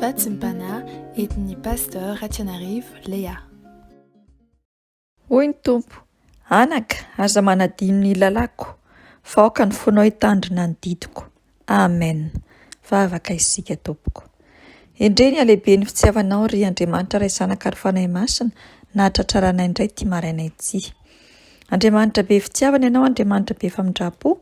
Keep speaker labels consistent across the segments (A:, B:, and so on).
A: Vatsim-pana entin'i Pasteure RATIANARIVO Léa.
B: Hoy ny tompo, anaka aza manadino ny lalako, vaoka ny fonao hitandrina ny didiko. Amen. Vavaka isika tompoko. Endreny alehibe ny fitiavanao ry Andriamanitra ray zanaka ary fanahy masina, na tratraranay indray ty maraina ity. Andriamanitra be fitiavana ianao, Andriamanitra be famindrapo,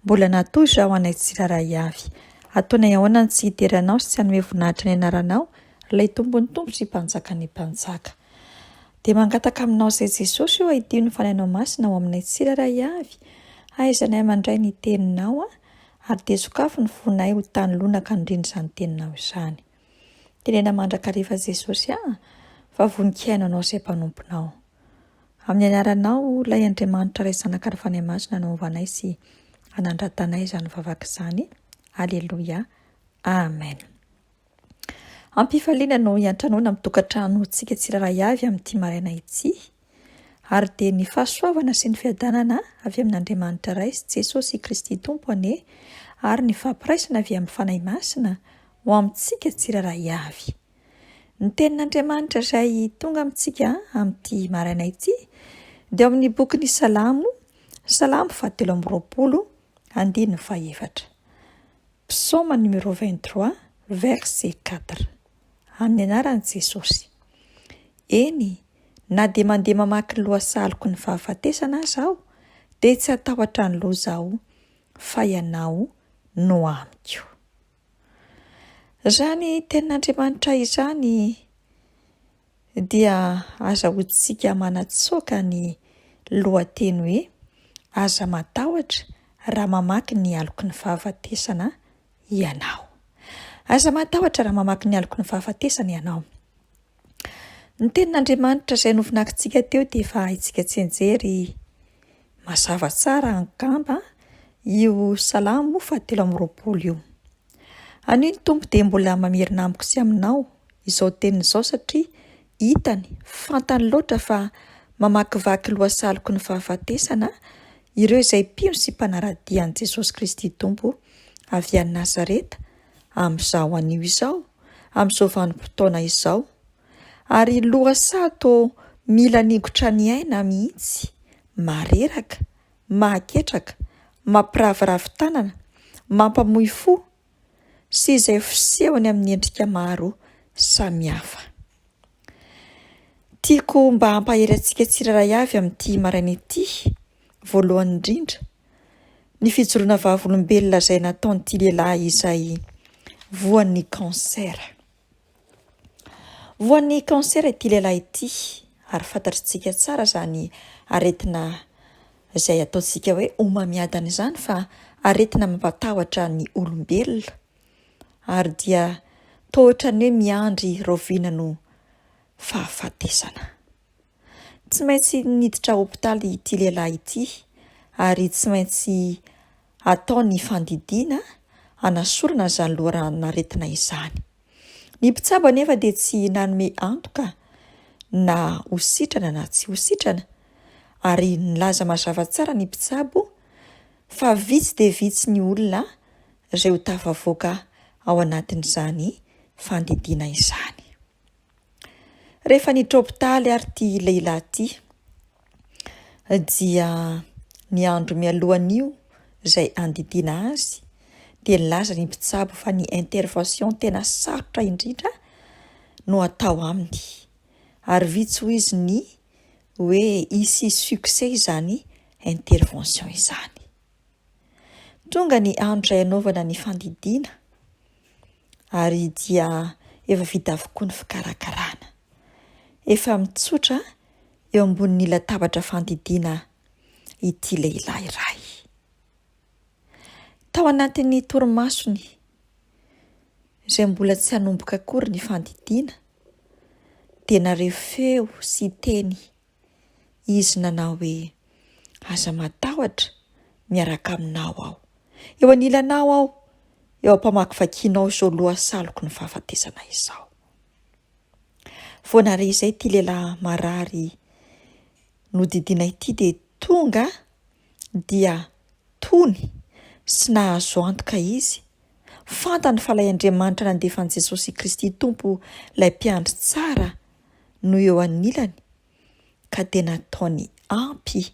B: mbola natoy ho anay tsiraray avy. Ataonay ahoana ny tsy hiteranao sy tsy hanome voninahitra ny anaranao, ilay tombony tompo sy mpanjaka ny mpanjaka. Dia mangataka aminao izay Jesosy io ahidio ny fanahinao masina ao aminay tsiraray avy. Aizanay mandray ny teninao ary dia sokafo ny fonay ho tany lonaka indrindra izany teninao izany. Tenena mandrakariva Jesosy fa voninkaina anao izay mpanomponao. Amin'ny anaranao ilay Andriamanitra ray zanaka ary fanahy masina anaovanay sy anandratanay izany vavaka izany. Alleluia. Amen. Ampifaliana no iantranoana amin'ny tokantrano tsika tsiraray avy amin'ity maraina ity. Ary dia ny fahasoavana sy ny fiadanana avy amin'Andriamanitra ray sy Jesosy Kristy Tompo ane, ary ny fampiraisana avy amin'ny fanahy masina ho amintsika tsiraray avy. Ny tenin'Andriamanitra izay tonga amintsika amin'ity maraina ity dia amin'ny boky ny Salamo 7:20, andiny 4. Psaume numéro 23, verset 4. Amin'ny anaran'i Jesosy. Eny, na dia mandeha mamaky lohasaha aloky ny fahafatesana aho, dia tsy atahotra ny lohasaha fa ianao no amiko. Izany tenin'Andriamanitra izany dia azahoantsika manatsoaka ny lohateny hoe aza matahotra raha mamaky ny aloky ny fahafatesana ianao. Aza matahotra raha mamaky ny aloky ny fahafatesana ianao. Ny tenin'Andriamanitra izay novonakintsika teo dia efa haintsika tsy enjery mazava tsara angamba io Salamo 7:20 io. Anio ny tompo dia mbola mamerina amiko sy aminao izao tenin' izao satria hitany, fantany loatra fa mamakivaky lohasaha aloky ny fahafatesana ireo izay mpino sy mpanaradian'i Jesosy Kristy Tompo avy any Nazareta amin'izao anio izao, amin'izao vanim-potoana izao. Ary lohasaha toa mila nigotra ny aina mihitsy, mareraka, mahaketraka, mampiravoravo tanana, mampamohy fo sy izay fisehony amin'ny endrika maro samihafa. Tiako mba hampahery antsika tsiraray avy amin'ity maraina ity, voalohany indrindra, ny fijoroana vavolombelona izay nataon'ity lehilahy izay voan'ny kansera. Voan'ny kansera ity lehilahy ity, ary fantatritsika tsara izany aretina izay ataontsika hoe homamiadana izany, fa aretina mampatahotra ny olombelona, ary dia toa ohatran'ny hoe miandry roviana no fahafatesana. Tsy maintsy niditra hopitaly ity lehilahy ity, ary tsy maintsy atao ny fandidiana hanasorana izany loharanan-aretina izany. Ny mpitsabo anefa dia tsy nanome antoka na ho sitrana na tsy ho sitrana, ary nilaza mazava tsara ny mpitsabo fa vitsy dia vitsy ny olona izay ho tafavoaka ao anatin'izany fandidiana izany. Rehefa niditra hopitaly ary ity lehilahy ity dia ny andro mialohan'io izay andidiana azy dia nilaza ny mpitsabo fa ny intervention tena sarotra indrindra no atao aminy, ary vitsy ho izy ny hoe hisy succès izany intervention izany. Tonga ny andro izay anaovana ny fandidiana, ary dia efa vita avokoa ny fikarakarana. Efa mitsotra eo ambonin'ny latabatra fandidiana ity lehilahy iray. Tao anatin'ny torimasony izay mbola tsy hanomboka akory ny fandidiana dia narevo feo sy teny izy nanao hoe aza matahotra miaraka aminao aho. Eo anilanao aho, eo ampamakivakianao izao lohasaha aloky ny fahafatesana izao. Voanare izay ity lehilahy marary nodidiana ity dia tonga dia tony sy nahazo antoka izy fantany fa ilay Andriamanitra nandefan'i Jesosy Kristy Tompo ilay mpiandry tsara no eo anilany ka dia nataony ampy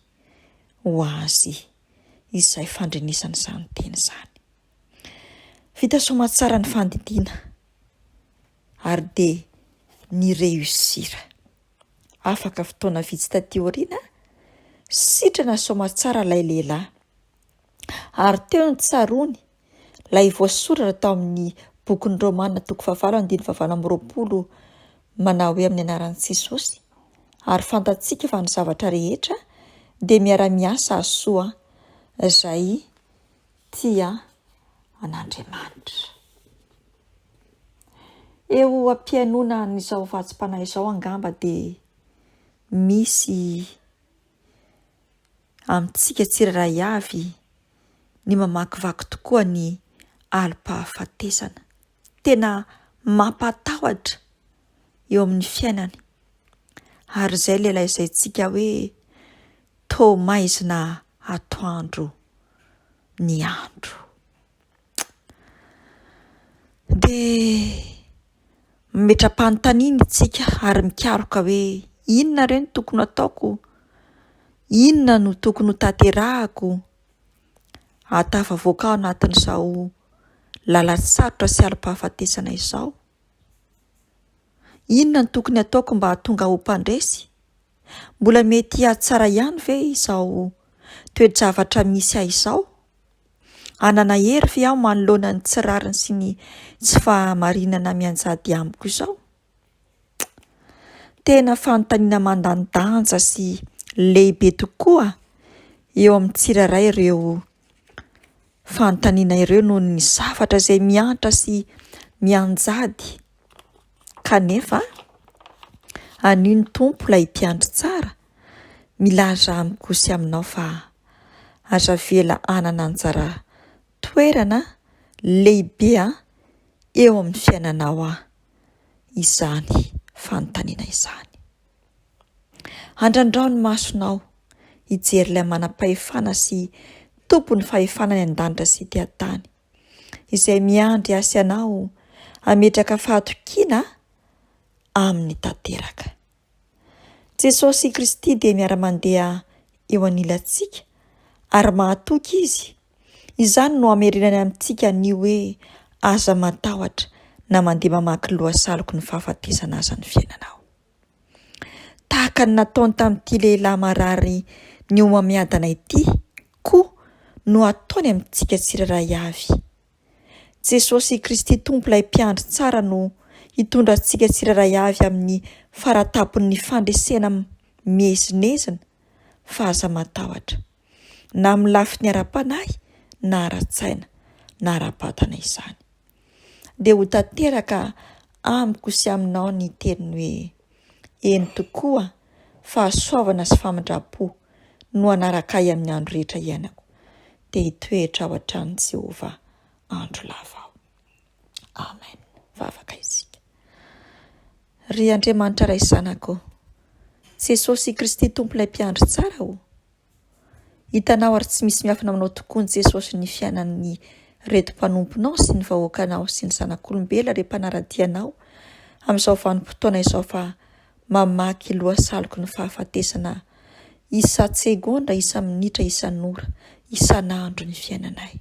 B: ho azy izay fandrenesany izany teny izany. Vita soamantsara ny fandidiana ary dia ny reusira. Afaka fotoana vitsy taty aoriana sitrana soamantsara ilay lehilahy ary teo ny tsarony ilay voasoratra tao amin'ny bokin'ny Romanina 9:20 manao hoe amin'ny anaran'i Jesosy ary fantatsika fa ny zavatra rehetra dia miara-miasa soa izay tia an'Andriamanitra. Eo ampiainona n'izao vatsim-panahy izao angamba dia misy amintsika tsirairay avy ny mamakivaky tokoa ny alim-pahafatesana. Tena mampatahotra eo amin'ny fiainany. Ary izay lehilahy izay tsika hoe toa maizina atoandro ny andro. Dia metram-panontaniana isika ary mikaroka hoe inona re no tokony ataoko? Inona no tokony ho tanterahako? Atafavoaka ao anatin'izao lalatsarotra sy alim-pahafatesana izao. Inona no tokony ataoko mba hahatonga ho mpandresy? Mbola mety tsara ihany ve izao toe-javatra misy ahy izao? Anana hery ve aho manoloana ny tsirariny sy ny tsy fahamarinana mianjady amiko izao? Tena fanontaniana mandanindanja sy lehibe tokoa eo amin'ny tsirairay ireo fanontaniana ireo noho ny zavatra izay miantra sy mianjady. Kanefa anio ny Tompo ilay mpiandry tsara milaza amiko sy aminao fa aza vela anana anjara toerana lehibe eo amin'ny fiainanao izany fanontaniana izany. Andrandrao ny masonao hijery ilay manam-pahefana sy tompon'ny fahefana ny an-danitra sy ety an-tany izay miandry asa anao hametraka fahatokiana amin'ny tanteraka. Jesosy Kristy dia miara-mandeha eo anilantsika ary mahatoky izy. Izany no hamerenany amintsika ny hoe aza matahotra na mandeha mamaky lohasaha ny fahafatesana aza ny fiainanao. Tahaka ny nataony tamin'ity lehilahy marary ny homamiadana ity koa no ataony amintsika tsirairay avy. Jesosy Kristy Tompo ilay mpiandry tsara no hitondra antsika tsirairay avy amin'ny faratapon'ny fandresena miezinezina fa aza matahotra na amin'ny lafiny ara-panahy na ara-tsaina na ara-batana izany. Dia ho tanteraka amiko sy aminao ny teriny hoe eny tokoa fahasoavana sy famindrapo no anaraka ahy amin'ny andro rehetra iainako. Dia hitoetra ao an-tranon'i Jehovah andro lava aho. Amen. Vavaka isika. Ry Andriamanitra ray zanako, Jesosy Kristy Tompo ilay mpiandry tsara ho. Hitanao ary tsy misy miafina aminao tokoa ny Jesosy ny fiainan'ny retom-panomponao sy ny vahoakanao sy ny zanak'olombelona rehefa naradianao amin'izao vanim-potoana izao fa mamaky lohasaha ny fahafatesana isa-tsegonda, isa-minitra, isan'ora, isan'andro ny fiainanay.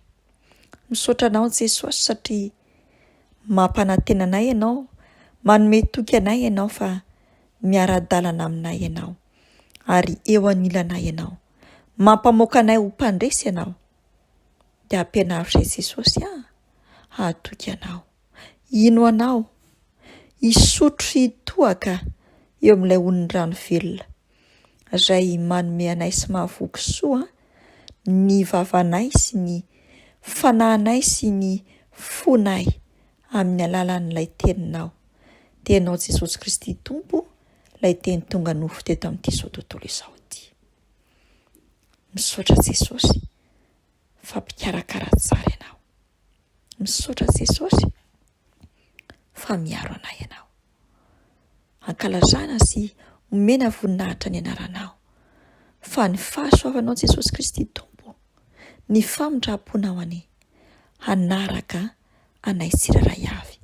B: Misaotra anao Jesosy satria mampanantena anay ianao, manome toky anay ianao fa miara-dalana aminay ianao ary eo anilanay ianao. Mampamoaka anay ho mpandresy ianao. Dia ampianaritra Jesosy hahatoky anao. Ino anao? Hisotro sy hitohaka eo amin'ilay onin-drano velona izay manome anay sy mahavoky soa ny vavanay sy ny fanahinay sy ny fonay amin'ny alalan'ilay teninao. Tenao Jesosy Kristy Tompo, ilay teny tonga nofo teto amin'ity izao tontolo izao ity. Misaotra Jesosy fa mpikarakara tsara ianao. Misaotra Jesosy fa miaro anay ianao. Ankalazana sy omena voninahitra ny anaranao fa ny fahasoavanao Jesosy Kristy Tompo, ny famindraponao hanaraka anay tsiraray avy,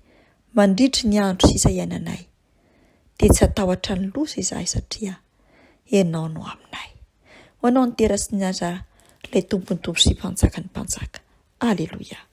B: mandritry ny andro sisa iainanay, dia tsy hatahotra ny loza izahay satria ianao no aminay. Ho anao ny tera sy ny aza ilay tompony tompo sy mpanjaka ny mpanjaka. Aleloia.